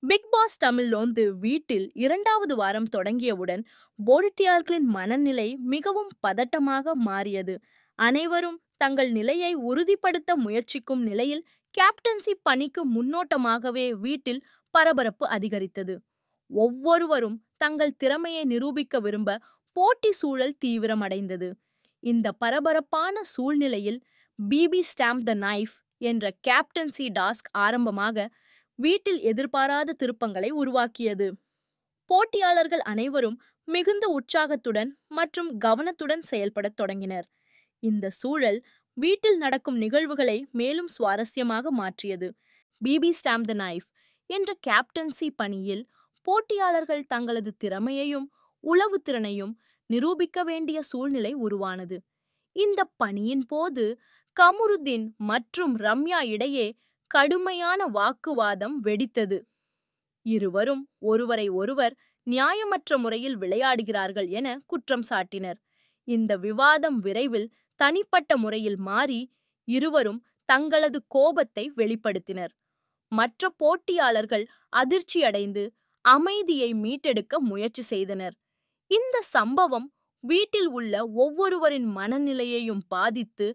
Big pass Tamil வீட்டில் 2வது வாரம் தொடங்கியவுடன் போட்டியாளர்களின் மனநிலை மிகவும் பதட்டமாக மாறியது. அனைவரும் தங்கள் நிலையை உறுதிப்படுத்த முயற்சிக்கும் நிலையில் கேப்டன்சி பணிக்கு முன்னோட்டமாகவே வீட்டில் பரபரப்பு அதிகரித்தது. ஒவ்வொருவரும் தங்கள் திறமையை நிரூபிக்க விரும்ப போட்டி சூழல் தீவிரமடைந்தது. இந்த பரபரப்பான சூழ்நிலையில் பிபி ஸ்டாம்ப் த நைஃப் என்ற கேப்டன்சி டாஸ்க் ஆரம்பமாக வீட்டில் எதிர்பாராத திருப்பங்களை உருவாக்கியது. போட்டியாளர்கள் அனைவரும் மிகுந்த உற்சாகத்துடன் மற்றும் கவனத்துடன் செயல்படத் தொடங்கினர். இந்த சூழல் வீட்டில் நடக்கும் நிகழ்வுகளை மேலும் சுவாரஸ்யமாக மாற்றியது. பிபி ஸ்டாம்ப் த நைஃப் என்ற கேப்டன்சி பணியில் போட்டியாளர்கள் தங்களது திறமையையும் உளவு திறனையும் நிரூபிக்க வேண்டிய சூழ்நிலை உருவானது. இந்த பணியின் போது கமருதீன் மற்றும் ரம்யா இடையே கடுமையான வாக்குவாதம் வெடித்தது. இருவரும் ஒருவரை ஒருவர் நியாயமற்ற முறையில் விளையாடுகிறார்கள் என குற்றம் சாட்டினர். இந்த விவாதம் விரைவில் தனிப்பட்ட முறையில் மாறி இருவரும் தங்களது கோபத்தை வெளிப்படுத்தினர். மற்ற போட்டியாளர்கள் அதிர்ச்சியடைந்து அமைதியை மீட்டெடுக்க முயற்சி செய்தனர். இந்த சம்பவம் வீட்டில் உள்ள ஒவ்வொருவரின் மனநிலையையும் பாதித்து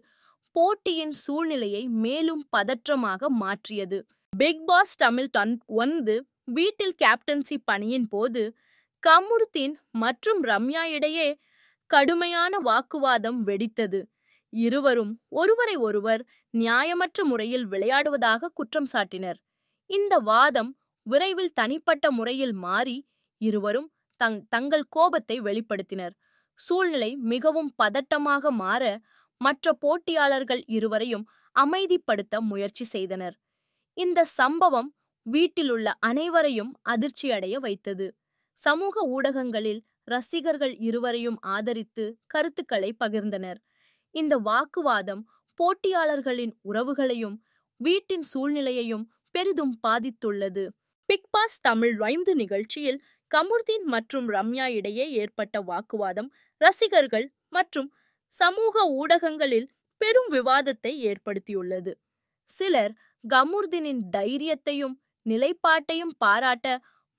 போட்டியின் சூழ்நிலையை மேலும் பதற்றமாக மாற்றியது. பிக் பாஸ் தமிழ் வீட்டில் கேப்டன்சி பணியின் போது கமருதீன் மற்றும் ரம்யா இடையே கடுமையான வாக்குவாதம் வெடித்தது. இருவரும் ஒருவரை ஒருவர் நியாயமற்ற முறையில் விளையாடுவதாக குற்றம் சாட்டினர். இந்த வாதம் விரைவில் தனிப்பட்ட முறையில் மாறி இருவரும் தங்கள் கோபத்தை வெளிப்படுத்தினர். சூழ்நிலை மிகவும் பதட்டமாக மாற மற்ற போட்டியாளர்கள் இருவரையும் அமைதிப்படுத்த முயற்சி செய்தனர். இந்த சம்பவம் வீட்டிலுள்ள அனைவரையும் அதிர்ச்சியடைய வைத்தது. சமூக ஊடகங்களில் ரசிகர்கள் இருவரையும் ஆதரித்து கருத்துக்களை பகிர்ந்தனர். இந்த வாக்குவாதம் போட்டியாளர்களின் உறவுகளையும் வீட்டின் சூழ்நிலையையும் பெரிதும் பாதித்துள்ளது. பிக் பாஸ் தமிழ் நிகழ்ச்சியில் கமருதீன் மற்றும் ரம்யா இடையே ஏற்பட்ட வாக்குவாதம் ரசிகர்கள் மற்றும் சமூக ஊடகங்களில் பெரும் விவாதத்தை ஏற்படுத்தியுள்ளது. சிலர் கமருதீனின் தைரியத்தையும் நிலைப்பாட்டையும் பாராட்ட,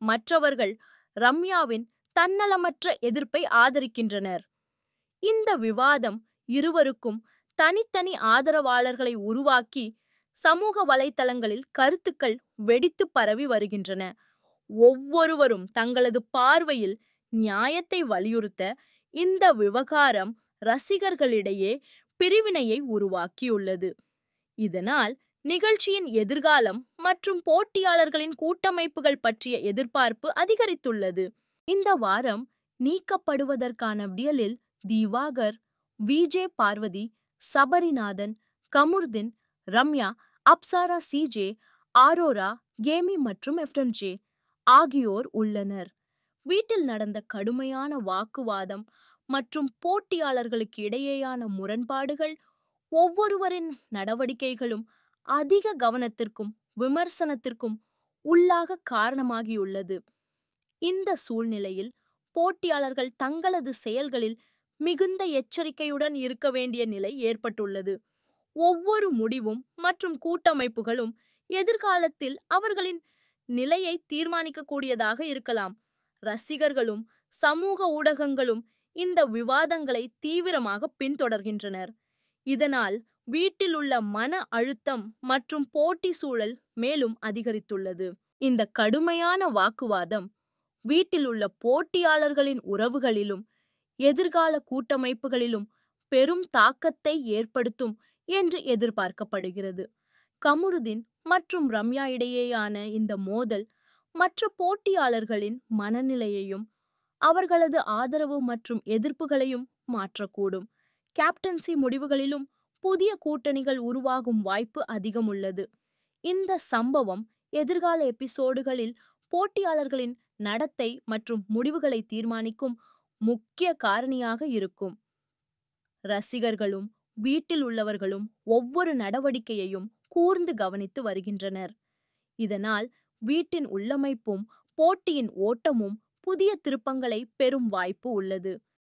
மற்றவர்கள் ரம்யாவின் தன்னலமற்ற எதிர்ப்பை ஆதரிக்கின்றனர். இந்த விவாதம் இருவருக்கும் தனித்தனி ஆதரவாளர்களை உருவாக்கி சமூக வலைத்தளங்களில் கருத்துக்கள் வெடித்து பரவி வருகின்றன. ஒவ்வொருவரும் தங்களது பார்வையில் நியாயத்தை வலியுறுத்த இந்த விவகாரம் ரசிகர்களிடையே பிரிவினையை உருவாக்கியுள்ளது. இதனால் நிகழ்ச்சியின் எதிர்காலம் மற்றும் போட்டியாளர்களின் கூட்டமைப்புகள் பற்றிய எதிர்பார்ப்பு அதிகரித்துள்ளது. இந்த வாரம் நீக்கப்படுவதற்கான விடியலில் Diwakar, VJ Parvathi, Sabarinathan, Kamarudeen, Ramya, Apsara CJ, Aurora, கேமி மற்றும் எஃப்எம்ஜே ஆகியோர் உள்ளனர். வீட்டில் நடந்த கடுமையான வாக்குவாதம் மற்றும் போட்டியாளர்களுக்கு இடையேயான முரண்பாடுகள் ஒவ்வொருவரின் நடவடிக்கைகளும் அதிக கவனத்திற்கும் விமர்சனத்திற்கும் உள்ளாக காரணமாகியுள்ளது. இந்த சூழ்நிலையில் போட்டியாளர்கள் தங்களது செயல்களில் மிகுந்த எச்சரிக்கையுடன் இருக்க வேண்டிய நிலை ஏற்பட்டுள்ளது. ஒவ்வொரு முடிவும் மற்றும் கூட்டமைப்புகளும் எதிர்காலத்தில் அவர்களின் நிலையை தீர்மானிக்கக்கூடியதாக இருக்கலாம். ரசிகர்களும் சமூக ஊடகங்களும் இந்த விவாதங்களை தீவிரமாக பின்தொடர்கின்றனர். இதனால் வீட்டில் உள்ள மன அழுத்தம் மற்றும் போட்டி சூழல் மேலும் அதிகரித்துள்ளது. இந்த கடுமையான வாக்குவாதம் வீட்டில் உள்ள போட்டியாளர்களின் உறவுகளிலும் எதிர்கால கூட்டமைப்புகளிலும் பெரும் தாக்கத்தை ஏற்படுத்தும் என்று எதிர்பார்க்கப்படுகிறது. கமருதீன் மற்றும் ரம்யா இடையேயான இந்த மோதல் மற்ற போட்டியாளர்களின் மனநிலையையும் அவர்களது ஆதரவு மற்றும் எதிர்ப்புகளையும் மாற்றக்கூடும். கேப்டன்சி முடிவுகளிலும் புதிய கூட்டணிகள் உருவாகும் வாய்ப்பு அதிகம் உள்ளது. இந்த சம்பவம் எதிர்கால எபிசோடுகளில் போட்டியாளர்களின் நடத்தை மற்றும் முடிவுகளை தீர்மானிக்கும் முக்கிய காரணியாக இருக்கும். ரசிகர்களும் வீட்டில் உள்ளவர்களும் ஒவ்வொரு நடவடிக்கையையும் கூர்ந்து கவனித்து வருகின்றனர். இதனால் வீட்டின் உள்ளமைப்பும் போட்டியின் ஓட்டமும் புதிய திருப்பங்களை பெறும் வாய்ப்பு உள்ளது.